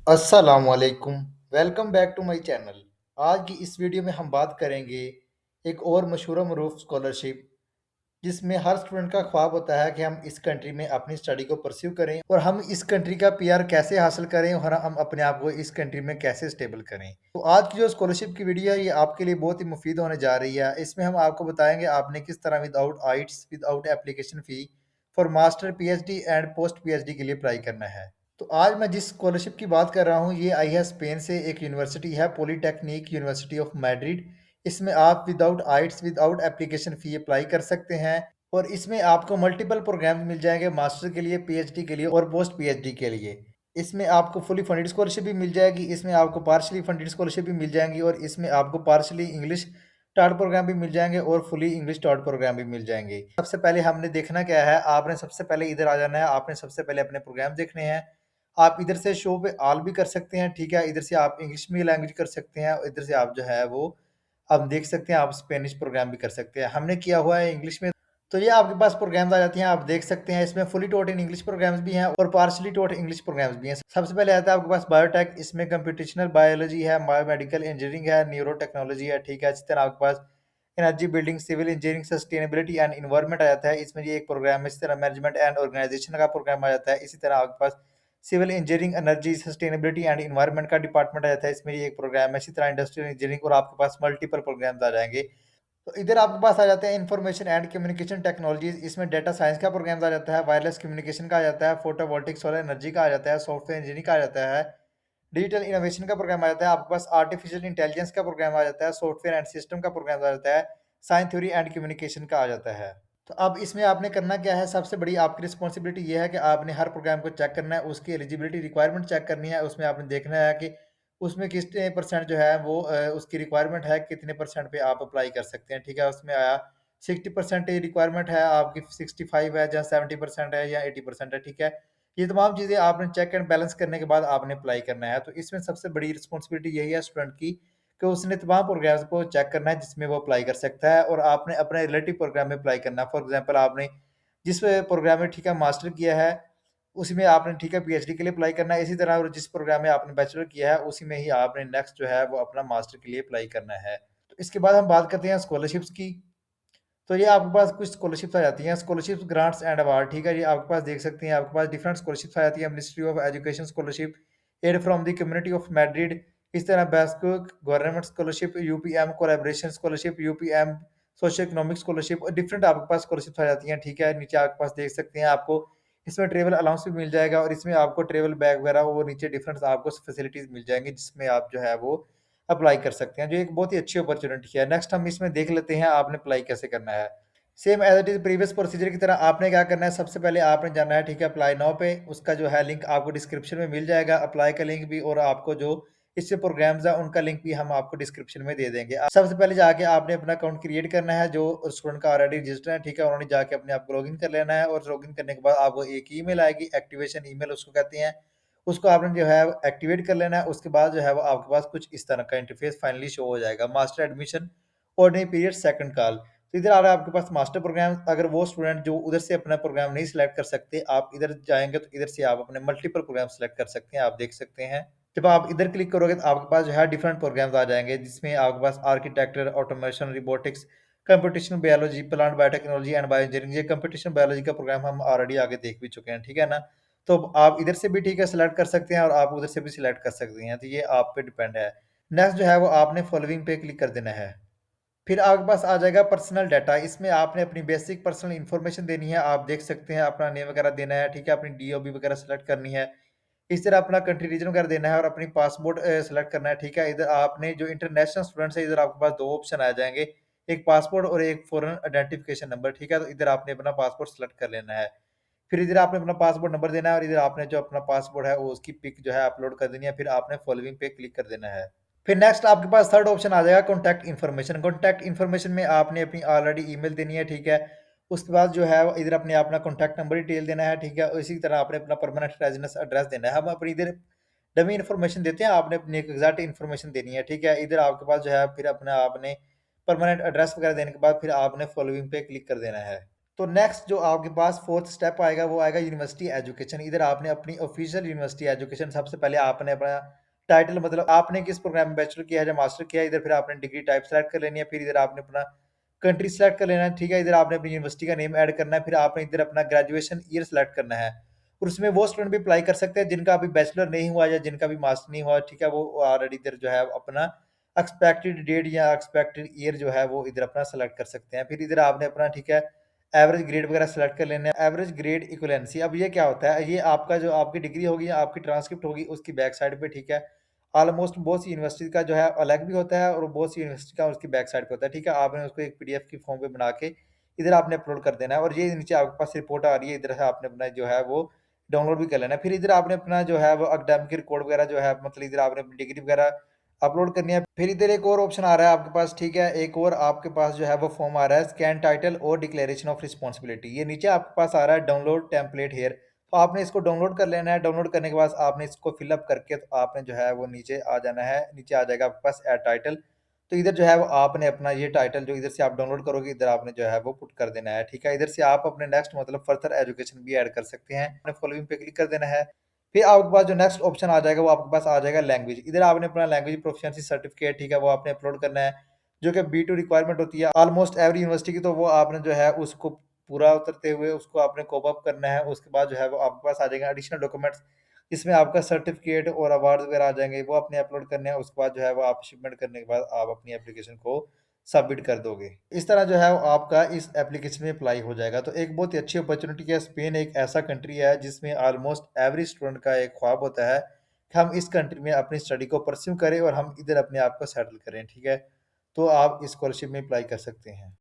अस्सलामुअलैकुम। Welcome back to my channel. आज की इस वीडियो में हम बात करेंगे एक और मशहूर मरूफ स्कॉलरशिप जिसमें हर स्टूडेंट का ख्वाब होता है कि हम इस कंट्री में अपनी स्टडी को परस्यू करें और हम इस कंट्री का पीआर कैसे हासिल करें और हम अपने आप को इस कंट्री में कैसे स्टेबल करें। तो आज की जो स्कॉलरशिप की वीडियो है ये आपके लिए बहुत ही मुफीद होने जा रही है। इसमें हम आपको बताएंगे आपने किस तरह without आइट्स without application fee for master PhD and post PhD के लिए अप्लाई करना है। तो आज मैं जिस स्कॉलरशिप की बात कर रहा हूँ ये आई है स्पेन से। एक यूनिवर्सिटी है पॉलीटेक्निक यूनिवर्सिटी ऑफ मैड्रिड। इसमें आप without आइट्स without application fee apply कर सकते हैं और इसमें आपको मल्टीपल प्रोग्राम मिल जाएंगे मास्टर के लिए, पीएचडी के लिए और पोस्ट पीएचडी के लिए। इसमें आपको फुली फंडेड स्कॉलरशिप भी मिल जाएगी, इसमें आपको पार्शली फंडेड स्कॉलरशिप भी मिल जाएंगी और इसमें आपको पार्शली इंग्लिश टॉट प्रोग्राम भी मिल जाएंगे और फुली इंग्लिश टॉट प्रोग्राम भी मिल जाएंगे। सबसे पहले हमने देखना क्या है, आपने सबसे पहले इधर आ जाना है। आपने सबसे पहले अपने प्रोग्राम देखने हैं। आप इधर से शो पे ऑल भी कर सकते हैं, ठीक है। इधर से आप इंग्लिश में लैंग्वेज कर सकते हैं और इधर से आप जो है वो आप देख सकते हैं, आप स्पेनिश प्रोग्राम भी कर सकते हैं। हमने किया हुआ है इंग्लिश में। तो ये आपके पास प्रोग्राम्स आ जाती हैं, आप देख सकते हैं। इसमें fully taught in English programs भी हैं और पार्शली टॉट इंग्लिश प्रोग्राम्स भी हैं। सबसे पहले आता है आपके पास बायोटेक। इसमें कंप्यूटेशनल बायोलॉजी है, बायोमेडिकल इंजीनियरिंग है, न्यूरो टेक्नोलॉजी है, ठीक है। इसी तरह आपके पास energy building, civil engineering, sustainability and environment आ जाता है। इसमें ये एक प्रोग्राम है। इसी तरह मैनेजमेंट एंड ऑर्गेनाइजेशन का प्रोग्राम आ जाता है। इसी तरह आपके पास civil engineering, energy, sustainability and environment का डिपार्टमेंट आ जाता है। इसमें ये एक प्रोग्राम है। इसी तरह इंडस्ट्रियल इंजीनियरिंग और आपके पास मल्टीपल प्रोग्राम्स आ जाएंगे। तो इधर आपके पास आ जाते हैं इंफॉर्मेशन एंड कम्युनिकेशन टेक्नोलॉजीज। इसमें डेटा साइंस का प्रोग्राम आ जाता है, वायरलेस कम्युनिकेशन का आ जाता है, फोटोवोल्टिक सोलर एनर्जी का आ जाता है, सॉफ्टवेयर इंजीनियरिंग का आ जाता है, डिजिटल इनोवेशन का प्रोग्राम आ जाता है। आपके पास आर्टिफिशियल इंटेलिजेंस का प्रोग्राम आ जाता है, सॉफ्टवेयर एंड सिस्टम का प्रोग्राम आ जाता है, साइंस थ्योरी एंड कम्युनिकेशन का आ जाता है। तो अब इसमें आपने करना क्या है, सबसे बड़ी आपकी रिस्पॉन्सिबिलिटी ये है कि आपने हर प्रोग्राम को चेक करना है, उसकी एलिजिबिलिटी रिक्वायरमेंट चेक करनी है। उसमें आपने देखना है कि उसमें कितने परसेंट जो है वो उसकी रिक्वायरमेंट है, कितने परसेंट पे आप अप्लाई कर सकते हैं, ठीक है। उसमें आया 60% रिक्वायरमेंट है आपकी, 65 है, या 70% है, या 80% है, ठीक है। ये तमाम चीज़ें आपने चेक एंड बैलेंस करने के बाद आपने अप्लाई करना है। तो इसमें सबसे बड़ी रिस्पॉन्सिबिलिटी यही है स्टूडेंट की कि उसने तमाम प्रोग्राम्स को चेक करना है जिसमें वो अप्लाई कर सकता है और आपने अपने रिलेटिव प्रोग्राम में अप्लाई करना है। फॉर एग्जांपल आपने जिस प्रोग्राम में, ठीक है, मास्टर किया है उसी में आपने, ठीक है, पीएचडी के लिए अप्लाई करना है। इसी तरह और जिस प्रोग्राम में आपने बैचलर किया है उसी में ही आपने नेक्स्ट जो है वो अपना मास्टर के लिए अप्लाई करना है। तो इसके बाद हम बात करते हैं स्कॉलरशिप्स की। तो ये आपके पास कुछ स्कॉलरशिप्स आ जाती हैं, स्कॉलरशिप्स, ग्रांट्स एंड अवार्ड, ठीक है। ये आपके पास देख सकते हैं, आपके पास डिफरेंट स्कॉलरशिप्स आ जाती है। Ministry of education scholarship, aid from the community of Madrid, इस तरह बेस्को government scholarship, UPM collaboration scholarship, UPM socio economic scholarship और डिफरेंट आपके पास स्कॉलरशिप्स आ जाती हैं, ठीक है। नीचे आपके पास देख सकते हैं, आपको इसमें ट्रेवल अलाउंस भी मिल जाएगा और इसमें आपको ट्रेवल बैग वगैरह वो नीचे डिफरेंट आपको फैसिलिटीज मिल जाएंगी जिसमें आप जो है वो अप्लाई कर सकते हैं, जो एक बहुत ही अच्छी अपॉर्चुनिटी है। नेक्स्ट हम इसमें देख लेते हैं आपने अप्लाई कैसे करना है। Same as it is previous procedure की तरह आपने क्या करना है, सबसे पहले आपने जाना है, ठीक है, अप्लाई नाउ पे। उसका जो है लिंक आपको डिस्क्रिप्शन में मिल जाएगा, अप्लाई का लिंक भी, और आपको जो इससे प्रोग्राम्स है उनका लिंक भी हम आपको डिस्क्रिप्शन में दे देंगे। सबसे पहले जाके आपने अपना अकाउंट क्रिएट करना है, जो स्टूडेंट का ऑलरेडी रजिस्टर है, ठीक है, उन्होंने जाके अपने आप को लॉगिन कर लेना है और लॉगिन करने के बाद आपको एक ईमेल आएगी, एक्टिवेशन ईमेल उसको कहते हैं। उसको आपने जो है एक्टिवेट कर लेना है। उसके बाद जो है वो आपके पास कुछ इस तरह का इंटरफेस फाइनली शो हो जाएगा, master admission ordinary period second call. तो इधर आ रहा है आपके पास मास्टर प्रोग्राम। अगर वो स्टूडेंट जो उधर से अपना प्रोग्राम नहीं सिलेक्ट कर सकते, आप इधर जाएंगे तो इधर से आप अपने मल्टीपल प्रोग्राम सिलेक्ट कर सकते हैं, आप देख सकते हैं। जब आप इधर क्लिक करोगे तो आपके पास जो है डिफरेंट प्रोग्राम्स आ जाएंगे जिसमें आपके पास architecture, automation, robotics, computational biology, plant biotechnology and bioengineering. ये कंप्यूटेशनल बायोलॉजी का प्रोग्राम हम ऑलरेडी आगे देख भी चुके हैं, ठीक है ना। तो आप इधर से भी, ठीक है, सिलेक्ट कर सकते हैं और आप उधर से भी सिलेक्ट कर सकते हैं, तो ये आप पे डिपेंड है। नेक्स्ट जो है वो आपने फॉलोइंग पे क्लिक कर देना है। फिर आपके पास आ जाएगा पर्सनल डाटा। इसमें आपने अपनी बेसिक पर्सनल इन्फॉर्मेशन देनी है, आप देख सकते हैं, अपना नेम वगैरह देना है, ठीक है, अपनी डीओबी वगैरह सेलेक्ट करनी है। इस तरह अपना कंट्री रीजन वगैरह देना है और अपनी पासपोर्ट सेलेक्ट करना है, ठीक है। इधर आपने जो इंटरनेशनल स्टूडेंट्स है, इधर आपके पास दो ऑप्शन आ जाएंगे, एक पासपोर्ट और एक फॉरेन आइडेंटिफिकेशन नंबर, ठीक है। तो इधर आपने अपना पासपोर्ट सेलेक्ट कर लेना है। फिर इधर आपने अपना पासपोर्ट नंबर देना है और इधर आपने जो अपना पासपोर्ट है वो उसकी पिक जो है अपलोड कर देनी है। फिर आपने फॉलोइंग पे क्लिक कर देना है। फिर नेक्स्ट आपके पास थर्ड ऑप्शन आ जाएगा कॉन्टैक्ट इन्फॉर्मेशन। कॉन्टैक्ट इन्फॉर्मेशन में आपने अपनी ऑलरेडी ईमेल देनी है, ठीक है। उसके बाद जो है इधर अपने अपना कॉन्टैक्ट नंबर डिटेल देना है, ठीक है। इसी तरह आपने अपना परमानेंट रेजिडेंस एड्रेस देना है। हम अपनी इधर डमी इन्फॉर्मेशन देते हैं, आपने अपनी एक एग्जैक्ट इन्फॉर्मेशन देनी है, ठीक है। इधर आपके पास जो है फिर अपना आपने परमानेंट एड्रेस वगैरह देने के बाद फिर आपने फॉलोइंग पे क्लिक कर देना है। तो नेक्स्ट जो आपके पास फोर्थ स्टेप आएगा वो आएगा यूनिवर्सिटी एजुकेशन। इधर आपने अपनी ऑफिशियल यूनिवर्सिटी एजुकेशन, सबसे पहले आपने अपना टाइटल, मतलब आपने किस प्रोग्राम में बैचलर किया है या मास्टर किया है, इधर फिर आपने डिग्री टाइप सेलेक्ट कर लेनी है, फिर इधर आपने अपना कंट्री सेलेक्ट कर लेना है, ठीक है। इधर आपने अपनी यूनिवर्सिटी का नेम ऐड करना है, फिर आपने इधर अपना ग्रेजुएशन ईयर सेलेक्ट करना है। और उसमें वो स्टूडेंट भी अप्लाई कर सकते हैं जिनका अभी बैचलर नहीं हुआ या जिनका भी मास्टर नहीं हुआ, ठीक है। वो ऑलरेडी इधर जो है अपना एक्सपेक्टेड डेट या एक्सपेक्टेड ईयर जो है वो इधर अपना सेलेक्ट कर सकते हैं। फिर इधर आपने अपना, ठीक है, एवरेज ग्रेड वगैरह सेलेक्ट कर लेना है। एवरेज ग्रेड इक्वलेंसी, अब ये क्या होता है, ये आपका जो आपकी डिग्री होगी या आपकी ट्रांसक्रिप्ट होगी उसकी बैक साइड पे, ठीक है। ऑलमोस्ट बहुत सी यूनिवर्सिटी का जो है अलग भी होता है और बहुत सी यूनिवर्सिटी का उसकी बैक साइड पे होता है, ठीक है। आपने उसको एक पीडीएफ की फॉर्म पे बना के इधर आपने अपलोड कर देना है और ये नीचे आपके पास रिपोर्ट आ रही है, इधर से आपने अपना जो है वो डाउनलोड भी कर लेना है। फिर इधर आपने अपना जो है वो एकेडमिक रिकॉर्ड वगैरह जो है, मतलब इधर आपने अपनी डिग्री वगैरह अपलोड करनी है। फिर इधर एक और ऑप्शन आ रहा है आपके पास, ठीक है, एक और आपके पास जो है वो फॉर्म आ रहा है, स्कैन टाइटल और डिक्लेरेशन ऑफ रिस्पॉन्सिबिलिटी। ये नीचे आपके पास आ रहा है डाउनलोड टेम्पलेट हेयर, तो आपने इसको डाउनलोड कर लेना है। डाउनलोड करने के बाद आपने इसको फिलअप करके तो आपने जो है वो नीचे आ जाना है, नीचे आ जाएगा आपके पास ऐड टाइटल। तो इधर जो है वो आपने अपना ये टाइटल जो इधर से आप डाउनलोड करोगे इधर आपने जो है वो पुट कर देना है, ठीक है। इधर से आप अपने नेक्स्ट मतलब फर्दर एजुकेशन भी ऐड कर सकते हैं। आपने फॉलोइंग पे क्लिक कर देना है। फिर आपके पास जो नेक्स्ट ऑप्शन आ जाएगा वो आपके पास आ जाएगा लैंग्वेज। इधर आपने अपना लैंग्वेज प्रोफिशिएंसी सर्टिफिकेट, ठीक है, वो आपने अपलोड करना है, जो कि B2 रिक्वायरमेंट होती है ऑलमोस्ट एवरी यूनिवर्सिटी की। तो वो आपने जो है उसको पूरा उतरते हुए उसको आपने कॉप अप करना है। उसके बाद जो है वो आपके पास आ जाएगा एडिशनल डॉक्यूमेंट्स, इसमें आपका सर्टिफिकेट और अवार्ड वगैरह आ जाएंगे, वो अपने अपलोड करने हैं। उसके बाद जो है वो आप शिपमेंट करने के बाद आप अपनी एप्लीकेशन को सबमिट कर दोगे। इस तरह जो है वो आपका इस एप्लीकेशन में अप्लाई हो जाएगा। तो एक बहुत ही अच्छी अपॉर्चुनिटी है। स्पेन एक ऐसा कंट्री है जिसमें ऑलमोस्ट एवरी स्टूडेंट का एक ख्वाब होता है कि हम इस कंट्री में अपनी स्टडी को परस्यू करें और हम इधर अपने आप को सेटल करें, ठीक है। तो आप इस स्कॉलरशिप में अप्लाई कर सकते हैं।